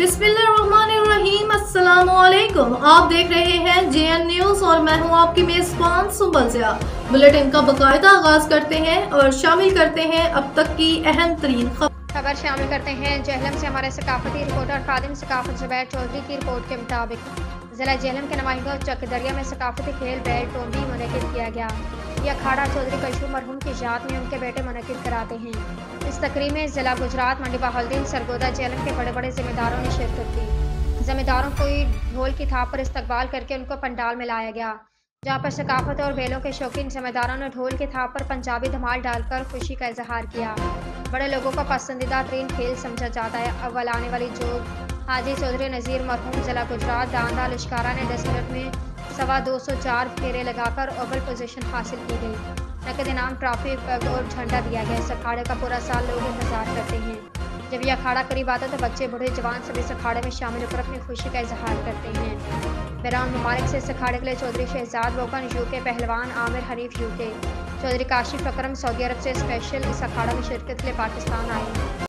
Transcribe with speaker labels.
Speaker 1: बिस्मिल्लाहिर्रहमानिर्रहीम। अस्सलामुअलैकुम। आप देख रहे हैं JN न्यूज़ और मैं हूं आपकी मेजबान सुंबल ज़िया। बुलेटिन का बाकायदा आगाज करते हैं और शामिल करते हैं अब तक की अहम तरीन खबर
Speaker 2: शामिल करते हैं। जेहलम से हमारे सकाफती रिपोर्टर खादिम सकाफत जुबैर चौधरी की रिपोर्ट के मुताबिक जिला जेहलम के नुमाइंदों चकदरिया में सकाफती खेल बैल टोंबी मुनक़िद किया गया। यह अखाड़ा चौधरी कशू मरहूम की याद में उनके बेटे मुनक़िद कराते हैं। इस तकरीब में जिला गुजरात मंडी बहाउद्दीन सरगोदा जेहलम के बड़े बड़े जिम्मेदारों ने शिरकत की। जिम्मेदारों को ढोल की थाप पर इस्तकबाल करके उनको पंडाल में लाया गया, जहाँ पर सकाफत और बेलों के शौकीन जिम्मेदारों ने ढोल की थाप पर पंजाबी धमाल डालकर खुशी का इजहार किया। बड़े लोगों का पसंदीदा तरीन खेल समझा जाता है। अव्वल आने वाली जोग हाजी चौधरी नज़ीर मरहूम जिला गुजरात दांदा लिश्कारा ने 10 मिनट में 204 फेरे लगाकर अव्वल पोजीशन हासिल की गई। नकद इनाम, ट्रॉफी, पग और झंडा दिया गया। इस अखाड़े का पूरा साल लोग इंतजार करते हैं। जब यह अखाड़ा करीब आता तो बच्चे, बूढ़े, जवान सभी इस अखाड़े में शामिल होकर अपनी खुशी का इजहार करते हैं। बैरून मुबारक से इस अखाड़े के लिए चौधरी शहजाद बोकन यूके, पहलवान आमिर हनीफ यूके, चौधरी काशिफ अकरम सऊदी अरब से स्पेशल इस अखाड़ा में शिरकत के लिए पाकिस्तान आए।